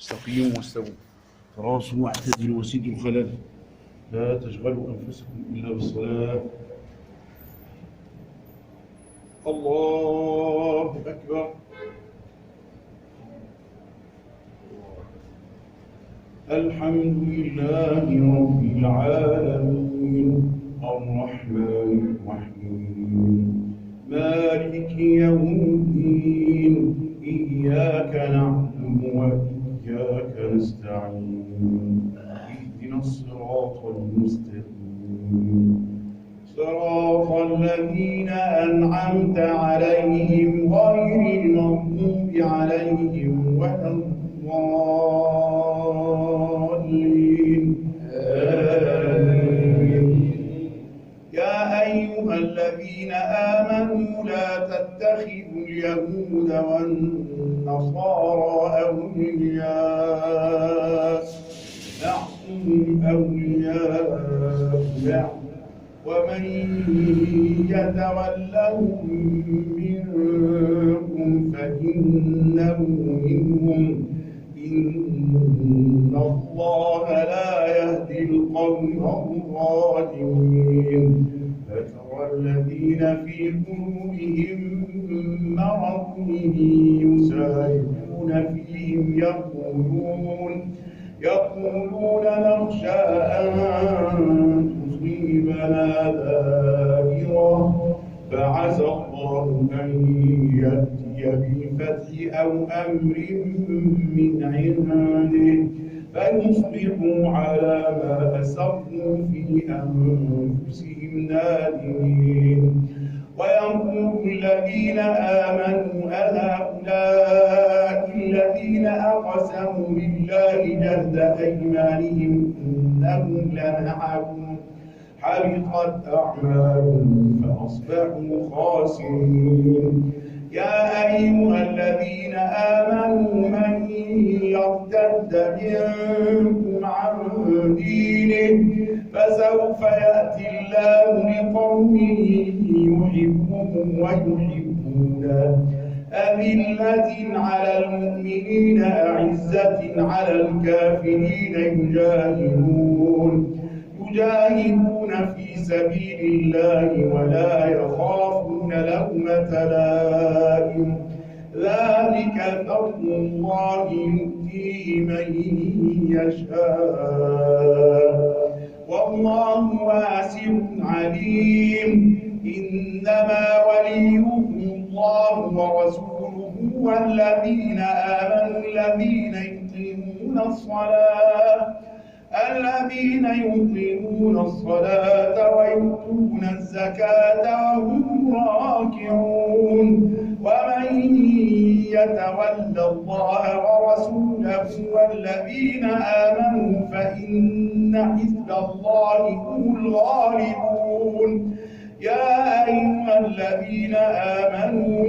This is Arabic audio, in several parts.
استقيموا واستووا تراصوا واعتدلوا وسدوا الخلل. لا تشغلوا أنفسكم إلا بالصلاة. الله أكبر. الحمد لله رب العالمين الرحمن الرحيم مالك يوم الدين إياك نعبد وإياك نستعين اهدنا الصراط المستقيم صراط الذين أنعمت عليهم غير المغضوب عليهم ولا الضالين آمين. يا أيها الذين آمنوا لا تتخذوا اليهود والنصارى أولياء بعضهم أولياء بعض ومن يتولهم منكم فإنه منهم إن الله لا يهدي القوم الظالمين. فترى الذين في قلوبهم مرض يسارعون فيهم يقولون نخشى أن تصيبنا دائرة فعسى الله أن يأتي بالفتح أو أمر من عنده فيصبحوا على ما أسروا في أنفسهم نادمين. ويقول الذين آمنوا أهؤلاء الذين أقسموا بالله جهد أيمانهم إنهم لمعكم حبطت أعمالهم فأصبحوا خاسرين. يا أيها الذين آمنوا من يرتد منكم عن دينه فسوف يأتي الله بقوم يحبهم ويحبونه أذلة على المؤمنين أعزة على الكافرين يجاهدون في سبيل الله ولا يخافون لومة لائم ذلك فضل الله يؤتيه من يشاء والله واسع عليم. إنما وليكم الله ورسوله والذين آمنوا الذين يقيمون الصلاة ويؤتون الزكاة وهم راكعون. ومن يتول الله ورسوله والذين آمنوا فإن حزب الله هم الغالبون. يا أيها الذين آمنوا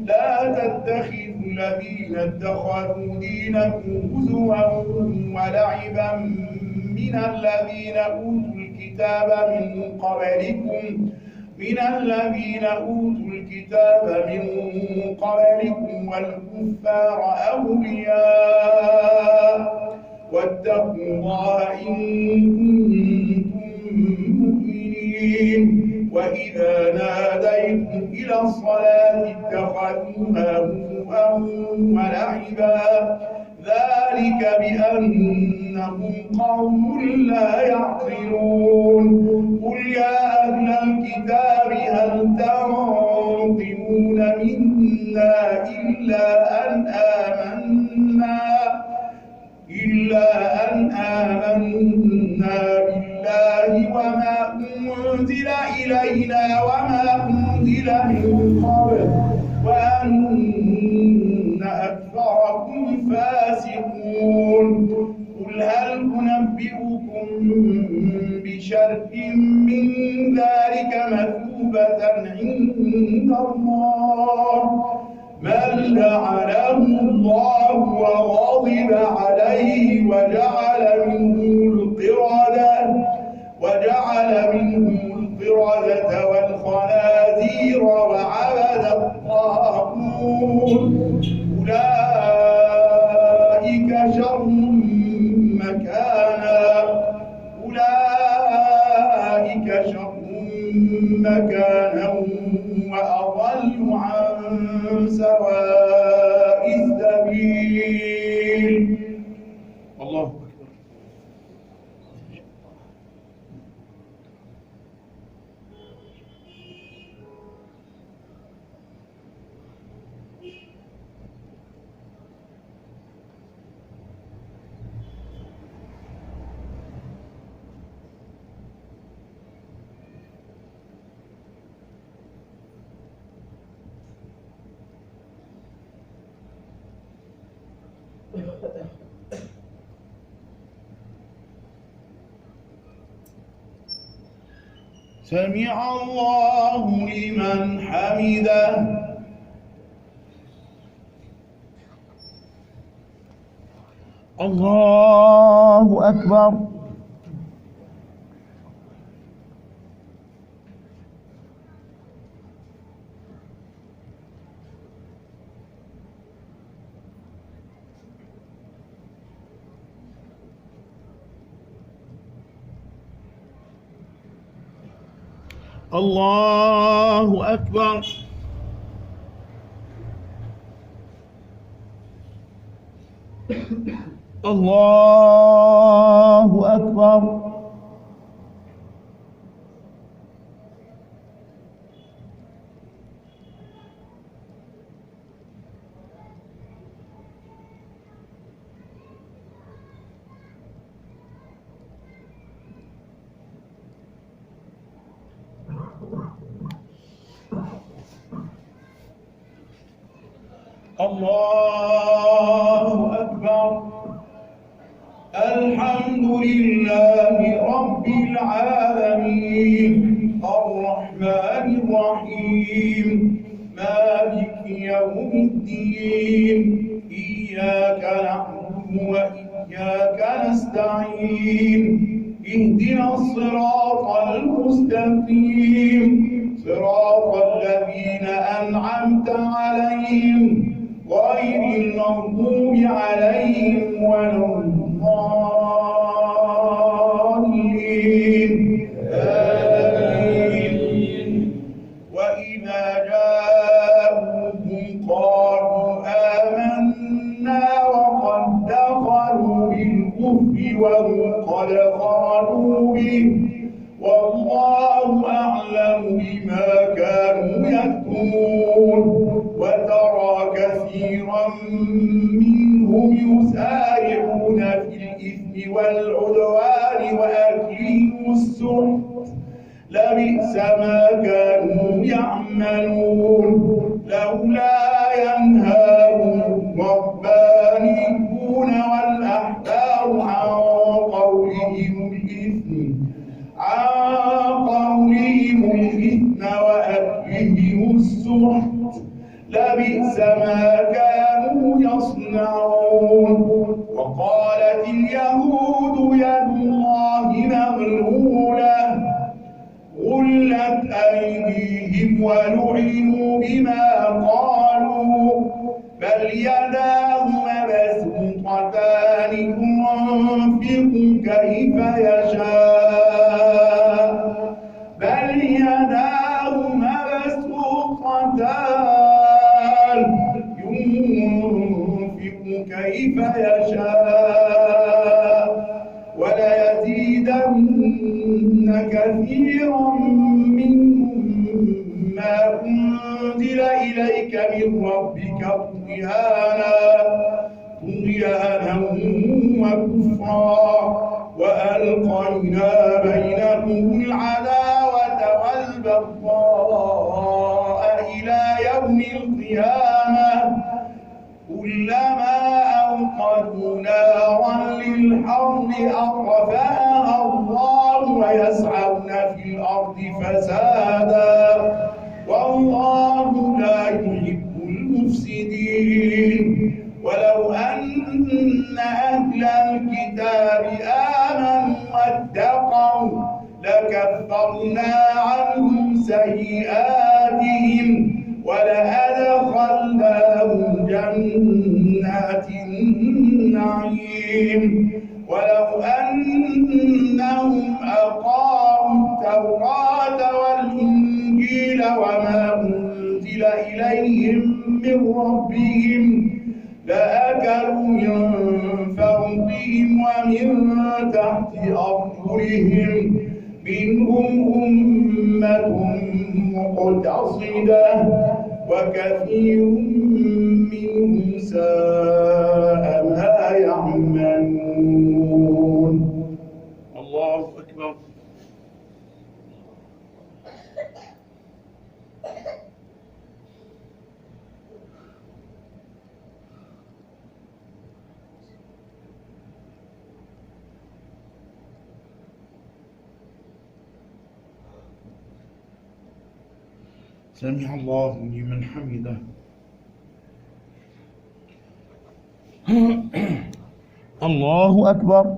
لا تتخذوا الذين اتخذوا دينكم هزوا ولعبا من الذين أوتوا الكتاب من قبلكم والكفار أولياء واتقوا الله إن كنتم مؤمنين. وإذا ناديتم إلى الصلاة اتخذوها هزوا ولعبا ذلك بأنهم قوم لا يعقلون. قل يا أهل الكتاب هل تنقمون منا إلا أن آمنا بالله وما أنزل إلينا وما أنزل من قبل وأن أكثركم فاسقون. قل هل أنبئكم بشر من ذلك مثوبة عند الله من لعنه الله وغضب عليه وجعل منهم القردة والخنازير وعبد الطاغوت أولئك شر شر مكانا أولئك شر مكانا وأضل عن سواء السبيل. الله أكبر. سمع الله لمن حمده. الله أكبر. الله أكبر. الله أكبر. الله أكبر. الحمد لله رب العالمين الرحمن الرحيم مالك يوم الدين إياك نعبد وإياك نستعين اهدنا الصراط المستقيم صراط الذين أنعمت عليهم غير المغضوب عليهم ولا الضالين. آمين. وإذا جاءوكم قالوا آمنا وقد دخلوا بالكفر وهم قد خرجوا به والله أعلم بما كانوا يكتمون. وترى كثيرا منهم يسارعون في الإثم والعدوان وأكلهم السحت لبئس ما كانوا يعملون. لولا ينهاهم الربانيون والأحبار عن قولهم الإثم وأكلهم السحت لبئس ما كانوا يصنعون. وقالت اليهود يد الله مغلولة غلت أيديهم ولعنوا بما قالوا بل يداه مبسوطتان ينفق كيف يشاء بل يداه مبسوطتان ينفق كيف يشاء وليزيدن كثيرا منهم ما أنزل إليك من ربك طغيانا وكفرا وألقينا بينهم العداوة والبغضاء إلى يوم القيامة كلما أوقدوا نارا للحرب أطفأها الله ويسعون في الأرض فسادا والله لا يحب المفسدين. ولو أن أهل الكتاب آمنوا واتقوا لكفرنا عنهم سيئاتهم ولأدخلناهم جنات النعيم. ربهم ولو أنهم أقاموا التوراة والإنجيل وما أنزل إليهم من ربهم لأكلوا من فوقهم ومن تحت أرجلهم منهم أمة مقتصدة وكثير منهم ساء ما يعملون. الله أكبر. سمع الله لمن حمده. الله أكبر.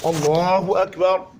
الله أكبر.